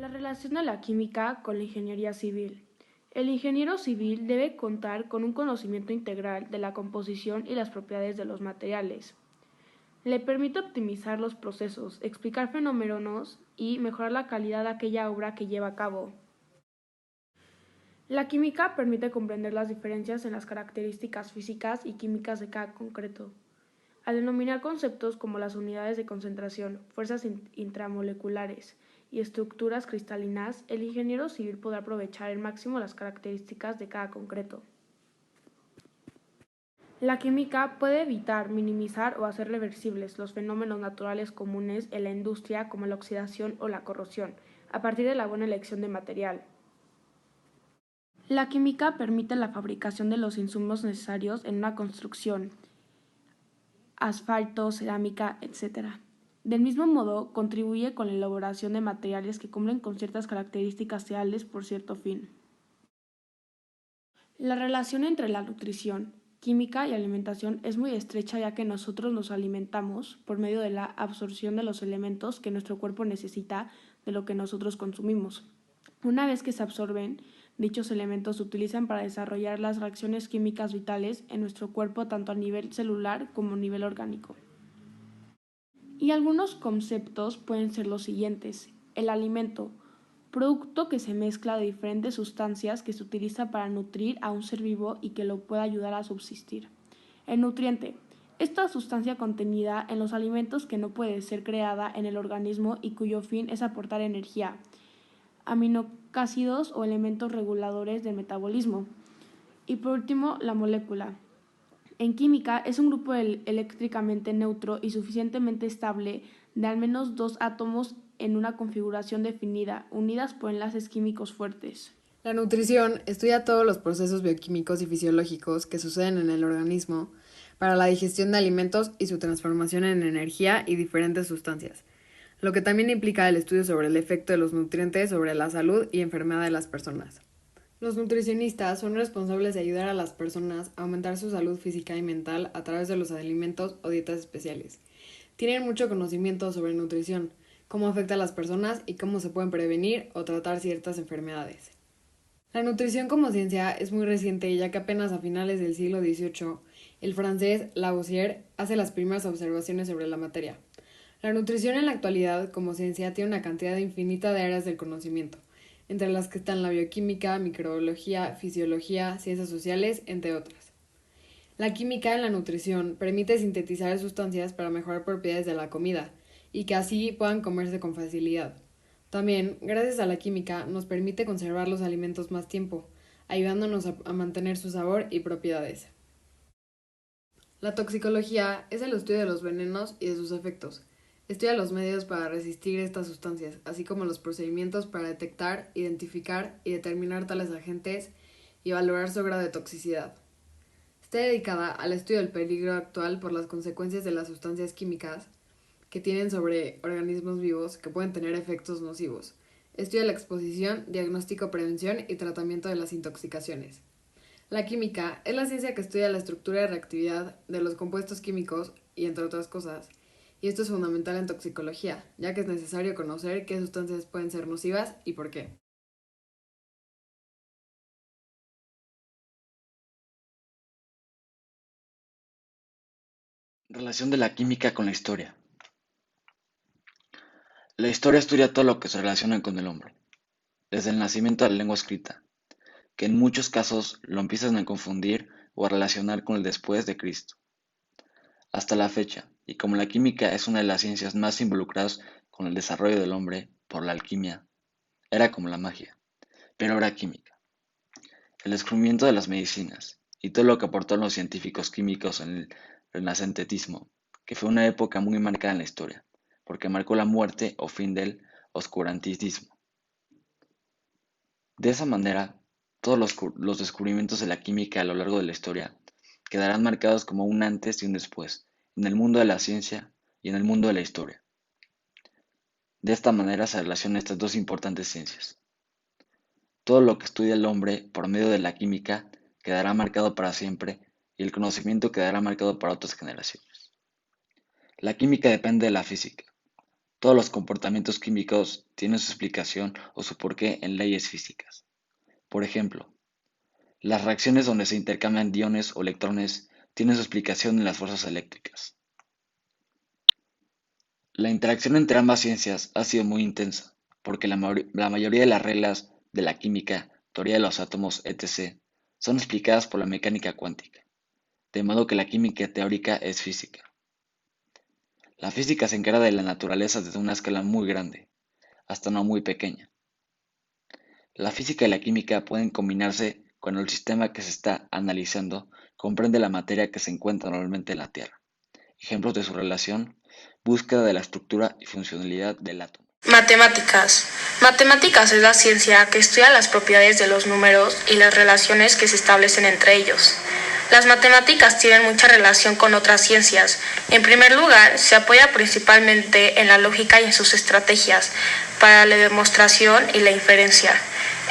La relación de la química con la ingeniería civil. El ingeniero civil debe contar con un conocimiento integral de la composición y las propiedades de los materiales. Le permite optimizar los procesos, explicar fenómenos y mejorar la calidad de aquella obra que lleva a cabo. La química permite comprender las diferencias en las características físicas y químicas de cada concreto. Al denominar conceptos como las unidades de concentración, fuerzas intramoleculares y estructuras cristalinas, el ingeniero civil podrá aprovechar al máximo las características de cada concreto. La química puede evitar, minimizar o hacer reversibles los fenómenos naturales comunes en la industria como la oxidación o la corrosión, a partir de la buena elección de material. La química permite la fabricación de los insumos necesarios en una construcción, asfalto, cerámica, etc. Del mismo modo, contribuye con la elaboración de materiales que cumplen con ciertas características ideales por cierto fin. La relación entre la nutrición, química y alimentación es muy estrecha ya que nosotros nos alimentamos por medio de la absorción de los elementos que nuestro cuerpo necesita de lo que nosotros consumimos. Una vez que se absorben, dichos elementos se utilizan para desarrollar las reacciones químicas vitales en nuestro cuerpo tanto a nivel celular como a nivel orgánico. Y algunos conceptos pueden ser los siguientes. El alimento, producto que se mezcla de diferentes sustancias que se utiliza para nutrir a un ser vivo y que lo pueda ayudar a subsistir. El nutriente, esta sustancia contenida en los alimentos que no puede ser creada en el organismo y cuyo fin es aportar energía, aminoácidos o elementos reguladores del metabolismo. Y por último, la molécula. En química es un grupo eléctricamente neutro y suficientemente estable de al menos dos átomos en una configuración definida, unidas por enlaces químicos fuertes. La nutrición estudia todos los procesos bioquímicos y fisiológicos que suceden en el organismo para la digestión de alimentos y su transformación en energía y diferentes sustancias, lo que también implica el estudio sobre el efecto de los nutrientes sobre la salud y enfermedad de las personas. Los nutricionistas son responsables de ayudar a las personas a aumentar su salud física y mental a través de los alimentos o dietas especiales. Tienen mucho conocimiento sobre nutrición, cómo afecta a las personas y cómo se pueden prevenir o tratar ciertas enfermedades. La nutrición como ciencia es muy reciente, ya que apenas a finales del siglo XVIII, el francés Lavoisier hace las primeras observaciones sobre la materia. La nutrición en la actualidad como ciencia tiene una cantidad infinita de áreas del conocimiento, entre las que están la bioquímica, microbiología, fisiología, ciencias sociales, entre otras. La química en la nutrición permite sintetizar sustancias para mejorar propiedades de la comida y que así puedan comerse con facilidad. También, gracias a la química, nos permite conservar los alimentos más tiempo, ayudándonos a mantener su sabor y propiedades. La toxicología es el estudio de los venenos y de sus efectos. Estudia los medios para resistir estas sustancias, así como los procedimientos para detectar, identificar y determinar tales agentes y valorar su grado de toxicidad. Está dedicada al estudio del peligro actual por las consecuencias de las sustancias químicas que tienen sobre organismos vivos que pueden tener efectos nocivos. Estudia la exposición, diagnóstico, prevención y tratamiento de las intoxicaciones. La química es la ciencia que estudia la estructura y reactividad de los compuestos químicos y entre otras cosas. Y esto es fundamental en toxicología, ya que es necesario conocer qué sustancias pueden ser nocivas y por qué. Relación de la química con la historia. La historia estudia todo lo que se relaciona con el hombre, desde el nacimiento de la lengua escrita, que en muchos casos lo empiezan a confundir o a relacionar con el después de Cristo, hasta la fecha, y como la química es una de las ciencias más involucradas con el desarrollo del hombre por la alquimia, era como la magia, pero era química. El descubrimiento de las medicinas y todo lo que aportaron los científicos químicos en el renacentismo, que fue una época muy marcada en la historia, porque marcó la muerte o fin del oscurantismo. De esa manera, todos los descubrimientos de la química a lo largo de la historia quedarán marcados como un antes y un después en el mundo de la ciencia y en el mundo de la historia. De esta manera se relacionan estas dos importantes ciencias. Todo lo que estudia el hombre por medio de la química quedará marcado para siempre y el conocimiento quedará marcado para otras generaciones. La química depende de la física. Todos los comportamientos químicos tienen su explicación o su porqué en leyes físicas. Por ejemplo, las reacciones donde se intercambian iones o electrones tienen su explicación en las fuerzas eléctricas. La interacción entre ambas ciencias ha sido muy intensa, porque la mayoría de las reglas de la química, teoría de los átomos, etc., son explicadas por la mecánica cuántica, de modo que la química teórica es física. La física se encarga de la naturaleza desde una escala muy grande hasta una muy pequeña. La física y la química pueden combinarse cuando el sistema que se está analizando comprende la materia que se encuentra normalmente en la Tierra. Ejemplos de su relación: búsqueda de la estructura y funcionalidad del átomo. Matemáticas. Matemáticas es la ciencia que estudia las propiedades de los números y las relaciones que se establecen entre ellos. Las matemáticas tienen mucha relación con otras ciencias. En primer lugar, se apoya principalmente en la lógica y en sus estrategias para la demostración y la inferencia.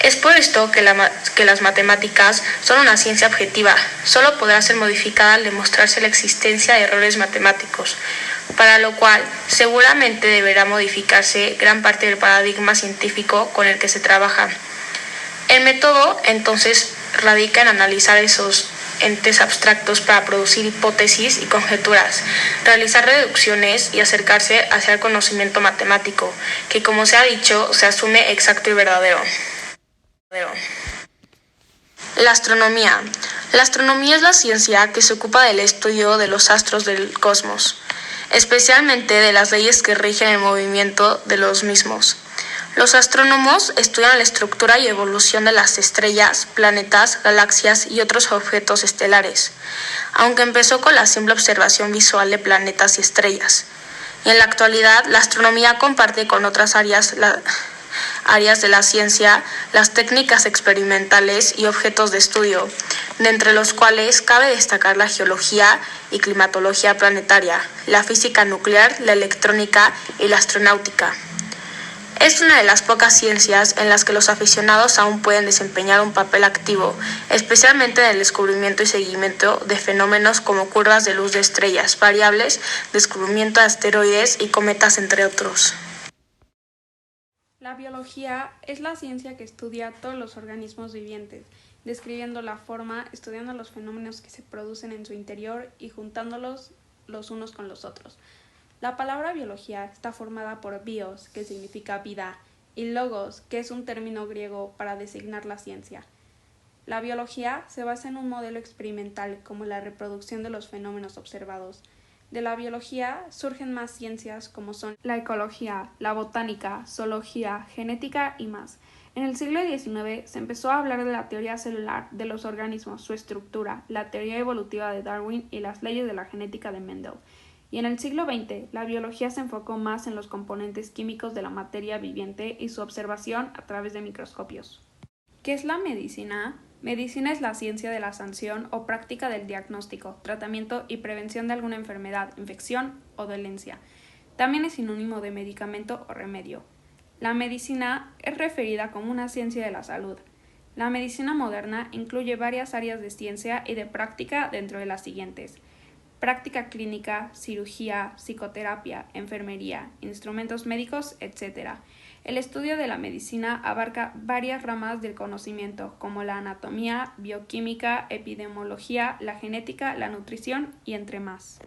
Es por esto que las matemáticas son una ciencia objetiva. Solo podrá ser modificada al demostrarse la existencia de errores matemáticos, para lo cual seguramente deberá modificarse gran parte del paradigma científico con el que se trabaja. El método, entonces, radica en analizar esos entes abstractos para producir hipótesis y conjeturas, realizar reducciones y acercarse hacia el conocimiento matemático, que, como se ha dicho, se asume exacto y verdadero. La astronomía. La astronomía es la ciencia que se ocupa del estudio de los astros del cosmos, especialmente de las leyes que rigen el movimiento de los mismos. Los astrónomos estudian la estructura y evolución de las estrellas, planetas, galaxias y otros objetos estelares, aunque empezó con la simple observación visual de planetas y estrellas. Y en la actualidad, la astronomía comparte con otras áreas de la ciencia las técnicas experimentales y objetos de estudio, de entre los cuales cabe destacar la geología y climatología planetaria, la física nuclear, la electrónica y la astronáutica. Es una de las pocas ciencias en las que los aficionados aún pueden desempeñar un papel activo, especialmente en el descubrimiento y seguimiento de fenómenos como curvas de luz de estrellas variables, descubrimiento de asteroides y cometas, entre otros. La biología es la ciencia que estudia todos los organismos vivientes, describiendo la forma, estudiando los fenómenos que se producen en su interior y juntándolos los unos con los otros. La palabra biología está formada por bios, que significa vida, y logos, que es un término griego para designar la ciencia. La biología se basa en un modelo experimental como la reproducción de los fenómenos observados. De la biología surgen más ciencias como son la ecología, la botánica, zoología, genética y más. En el siglo XIX se empezó a hablar de la teoría celular de los organismos, su estructura, la teoría evolutiva de Darwin y las leyes de la genética de Mendel. Y en el siglo XX, la biología se enfocó más en los componentes químicos de la materia viviente y su observación a través de microscopios. ¿Qué es la medicina? Medicina es la ciencia de la sanción o práctica del diagnóstico, tratamiento y prevención de alguna enfermedad, infección o dolencia. También es sinónimo de medicamento o remedio. La medicina es referida como una ciencia de la salud. La medicina moderna incluye varias áreas de ciencia y de práctica dentro de las siguientes: práctica clínica, cirugía, psicoterapia, enfermería, instrumentos médicos, etc. El estudio de la medicina abarca varias ramas del conocimiento, como la anatomía, bioquímica, epidemiología, la genética, la nutrición y entre más.